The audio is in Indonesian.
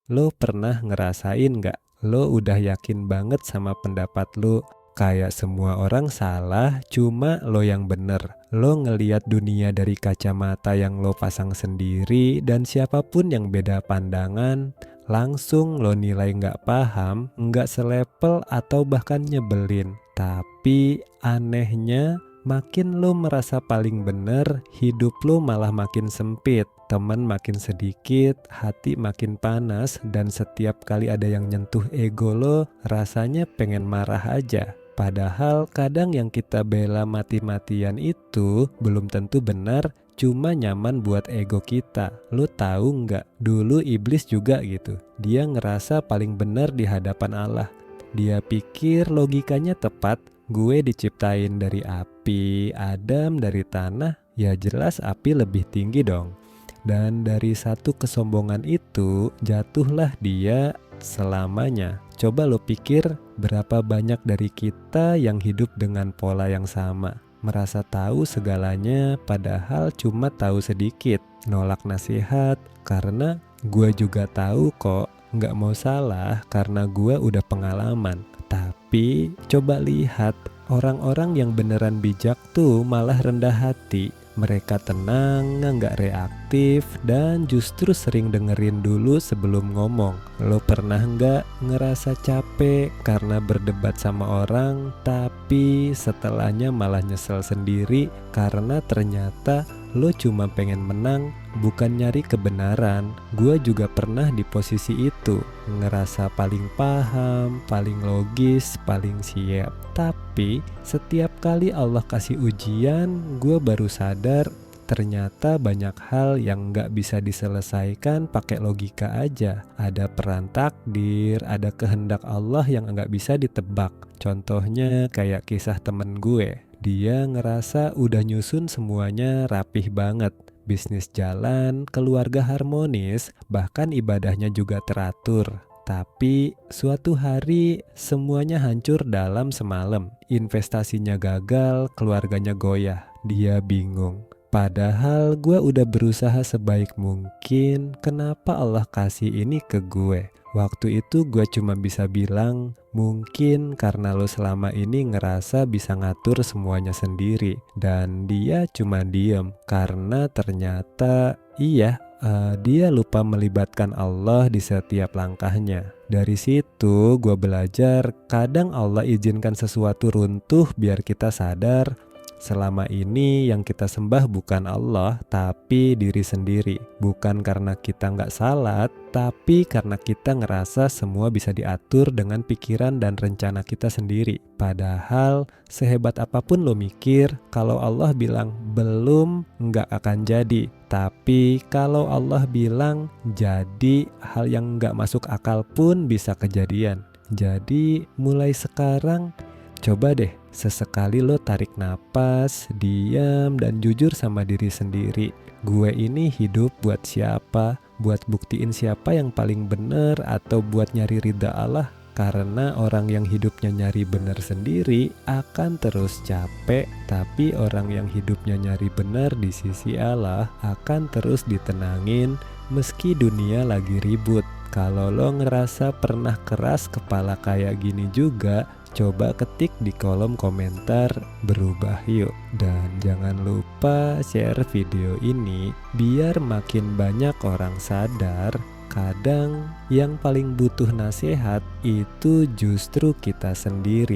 Lo pernah ngerasain nggak? Lo udah yakin banget sama pendapat lo, kayak semua orang salah, cuma lo yang bener. Lo ngeliat dunia dari kacamata yang lo pasang sendiri, dan siapapun yang beda pandangan, langsung lo nilai nggak paham, nggak selepel, atau bahkan nyebelin. Tapi anehnya, makin lo merasa paling bener, hidup lo malah makin sempit. Teman makin sedikit, hati makin panas, dan setiap kali ada yang nyentuh ego lo, rasanya pengen marah aja. Padahal kadang yang kita bela mati-matian itu belum tentu benar, cuma nyaman buat ego kita. Lo tahu nggak? Dulu iblis juga gitu. Dia ngerasa paling benar di hadapan Allah. Dia pikir logikanya tepat. Gue diciptain dari api, Adam dari tanah, ya jelas api lebih tinggi dong. Dan dari satu kesombongan itu jatuhlah dia selamanya. Coba lo pikir berapa banyak dari kita yang hidup dengan pola yang sama. Merasa tahu segalanya padahal cuma tahu sedikit. Nolak nasihat karena gue juga tahu kok. Nggak mau salah karena gue udah pengalaman. Tapi coba lihat, orang-orang yang beneran bijak tuh malah rendah hati. Mereka tenang, nggak reaktif, dan justru sering dengerin dulu sebelum ngomong. Lo pernah nggak ngerasa capek karena berdebat sama orang, tapi setelahnya malah nyesel sendiri karena ternyata lo cuma pengen menang, bukan nyari kebenaran. Gue juga pernah di posisi itu, ngerasa paling paham, paling logis, paling siap. Tapi setiap kali Allah kasih ujian, gue baru sadar ternyata banyak hal yang gak bisa diselesaikan pakai logika aja. Ada peran takdir, ada kehendak Allah yang gak bisa ditebak. Contohnya kayak kisah temen gue. Dia ngerasa udah nyusun semuanya rapih banget. Bisnis jalan, keluarga harmonis, bahkan ibadahnya juga teratur. Tapi suatu hari semuanya hancur dalam semalam. Investasinya gagal, keluarganya goyah. Dia bingung. Padahal gue udah berusaha sebaik mungkin, kenapa Allah kasih ini ke gue? Waktu itu gue cuma bisa bilang, mungkin karena lo selama ini ngerasa bisa ngatur semuanya sendiri. Dan dia cuma diem, karena ternyata dia lupa melibatkan Allah di setiap langkahnya. Dari situ gue belajar, kadang Allah izinkan sesuatu runtuh biar kita sadar selama ini yang kita sembah bukan Allah, tapi diri sendiri. Bukan karena kita nggak salat, tapi karena kita ngerasa semua bisa diatur dengan pikiran dan rencana kita sendiri. Padahal sehebat apapun lo mikir, kalau Allah bilang belum, nggak akan jadi. Tapi kalau Allah bilang jadi, hal yang nggak masuk akal pun bisa kejadian. Jadi mulai sekarang, coba deh sesekali lo tarik napas, diam, dan jujur sama diri sendiri. Gue ini hidup buat siapa? Buat buktiin siapa yang paling bener atau buat nyari ridha Allah? Karena orang yang hidupnya nyari bener sendiri akan terus capek, tapi orang yang hidupnya nyari bener di sisi Allah akan terus ditenangin meski dunia lagi ribut. Kalau lo ngerasa pernah keras kepala kayak gini juga, coba ketik di kolom komentar berubah yuk. Dan jangan lupa share video ini biar makin banyak orang sadar kadang yang paling butuh nasihat itu justru kita sendiri.